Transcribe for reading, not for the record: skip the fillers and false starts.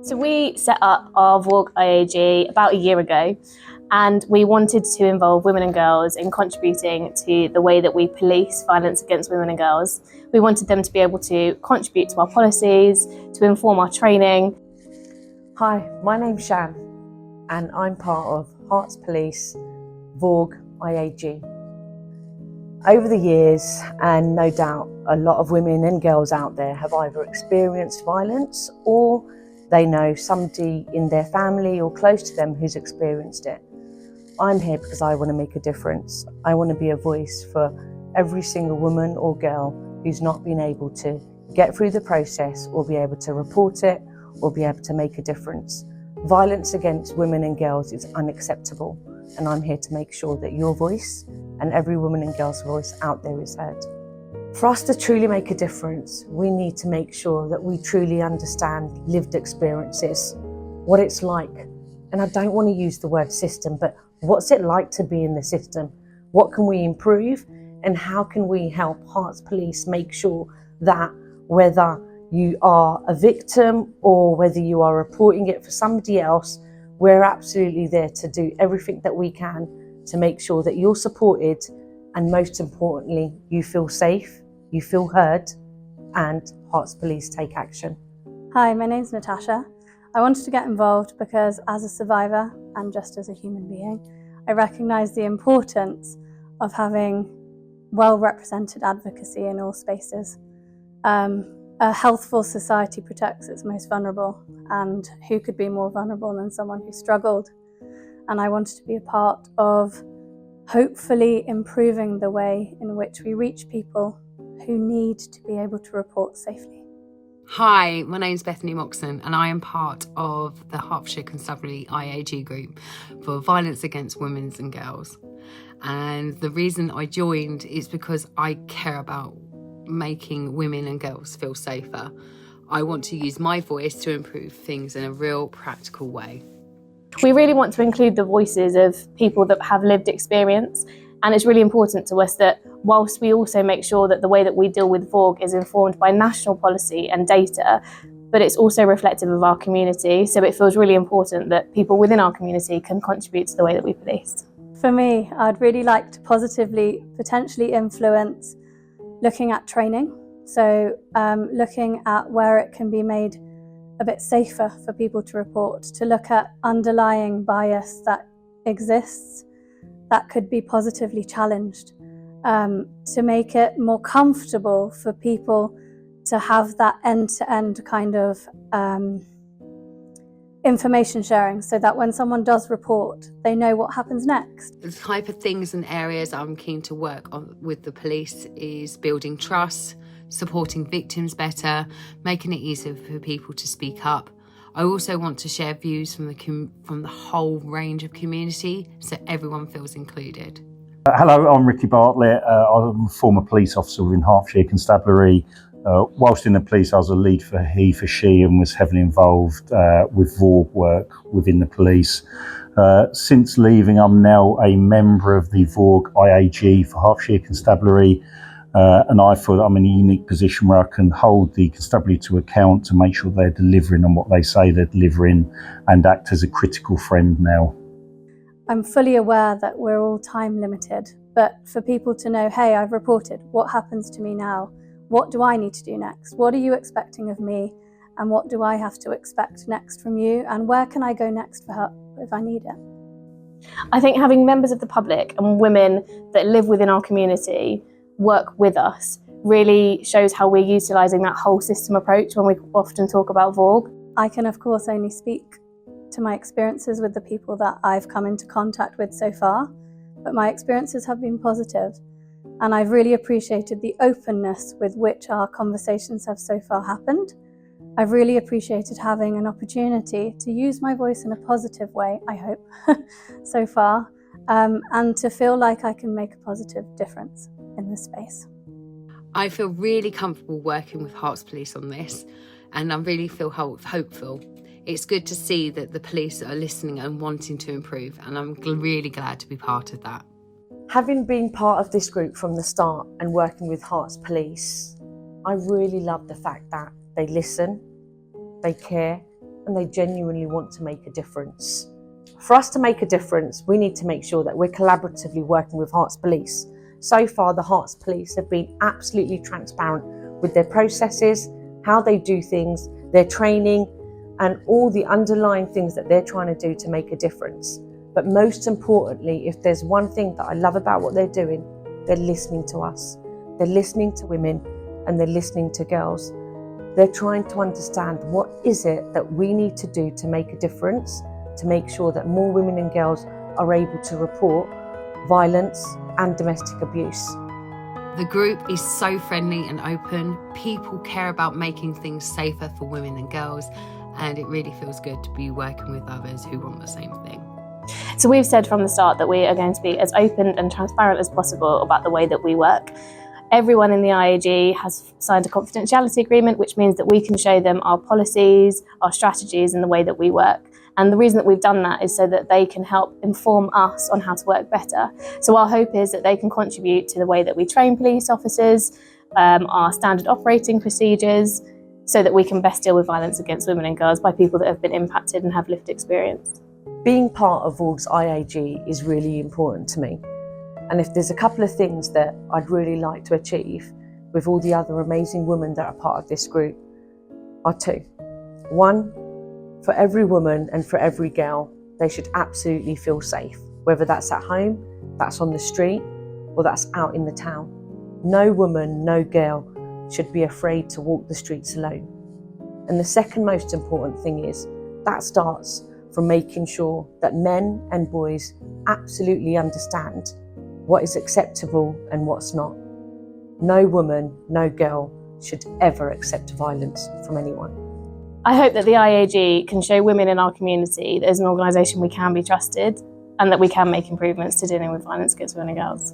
So we set up our VAWG IAG about a year ago, and we wanted to involve women and girls in contributing to the way that we police violence against women and girls. We wanted them to be able to contribute to our policies, to inform our training. Hi, my name's Shan, and I'm part of Herts Police VAWG IAG. Over the years, and no doubt a lot of women and girls out there have either experienced violence or they know somebody in their family or close to them who's experienced it. I'm here because I want to make a difference. I want to be a voice for every single woman or girl who's not been able to get through the process or be able to report it or be able to make a difference. Violence against women and girls is unacceptable, and I'm here to make sure that your voice and every woman and girl's voice out there is heard. For us to truly make a difference, we need to make sure that we truly understand lived experiences, what it's like. And I don't want to use the word system, but what's it like to be in the system? What can we improve? And how can we help Herts Police make sure that whether you are a victim or whether you are reporting it for somebody else, we're absolutely there to do everything that we can to make sure that you're supported, and most importantly, you feel safe, you feel heard, and Herts Police take action. Hi, my name's Natasha. I wanted to get involved because as a survivor and just as a human being, I recognise the importance of having well-represented advocacy in all spaces. A healthful society protects its most vulnerable, and who could be more vulnerable than someone who struggled? And I wanted to be a part of hopefully improving the way in which we reach people who need to be able to report safely. Hi, my name's Bethany Moxon, and I am part of the Hertfordshire Constabulary IAG group for violence against women and girls. And the reason I joined is because I care about making women and girls feel safer. I want to use my voice to improve things in a real practical way. We really want to include the voices of people that have lived experience, and it's really important to us that whilst we also make sure that the way that we deal with VAWG is informed by national policy and data, but it's also reflective of our community, so it feels really important that people within our community can contribute to the way that we police. For me, I'd really like to positively, potentially influence looking at training, so looking at where it can be made a bit safer for people to report, to look at underlying bias that exists that could be positively challenged, to make it more comfortable for people to have that end-to-end kind of information sharing, so that when someone does report, they know what happens next. The type of things and areas I'm keen to work on with the police is building trust, supporting victims better, making it easier for people to speak up. I also want to share views from the whole range of community, so everyone feels included. Hello, I'm Ricky Bartlett. I'm a former police officer within Hertfordshire Constabulary. Whilst in the police, I was a lead for he, for she, and was heavily involved with VAWG work within the police. Since leaving, I'm now a member of the VAWG IAG for Hertfordshire Constabulary. And I feel that I'm in a unique position where I can hold the constabulary to account to make sure they're delivering on what they say they're delivering, and act as a critical friend now. I'm fully aware that we're all time limited, but for people to know, hey, I've reported, what happens to me now? What do I need to do next? What are you expecting of me? And what do I have to expect next from you? And where can I go next for help if I need it? I think having members of the public and women that live within our community work with us really shows how we're utilising that whole system approach when we often talk about VAWG. I can of course only speak to my experiences with the people that I've come into contact with so far, but my experiences have been positive, and I've really appreciated the openness with which our conversations have so far happened. I've really appreciated having an opportunity to use my voice in a positive way, I hope, so far, and to feel like I can make a positive difference in this space. I feel really comfortable working with Herts Police on this, and I really feel hopeful. It's good to see that the police are listening and wanting to improve, and I'm really glad to be part of that. Having been part of this group from the start and working with Herts Police, I really love the fact that they listen, they care, and they genuinely want to make a difference. For us to make a difference, we need to make sure that we're collaboratively working with Herts Police. So far, the Herts Police have been absolutely transparent with their processes, how they do things, their training, and all the underlying things that they're trying to do to make a difference. But most importantly, if there's one thing that I love about what they're doing, they're listening to us. They're listening to women and they're listening to girls. They're trying to understand what is it that we need to do to make a difference, to make sure that more women and girls are able to report violence and domestic abuse. The group is so friendly and open. People care about making things safer for women and girls, and it really feels good to be working with others who want the same thing. So we've said from the start that we are going to be as open and transparent as possible about the way that we work. Everyone in the IAG has signed a confidentiality agreement, which means that we can show them our policies, our strategies, and the way that we work. And the reason that we've done that is so that they can help inform us on how to work better. So our hope is that they can contribute to the way that we train police officers, our standard operating procedures, so that we can best deal with violence against women and girls by people that have been impacted and have lived experience. Being part of VAWG's IAG is really important to me. And if there's a couple of things that I'd really like to achieve with all the other amazing women that are part of this group are two. One, for every woman and for every girl, they should absolutely feel safe, whether that's at home, that's on the street, or that's out in the town. No woman, no girl should be afraid to walk the streets alone. And the second most important thing is that starts from making sure that men and boys absolutely understand what is acceptable and what's not. No woman, no girl should ever accept violence from anyone. I hope that the IAG can show women in our community that as an organisation we can be trusted and that we can make improvements to dealing with violence against women and girls.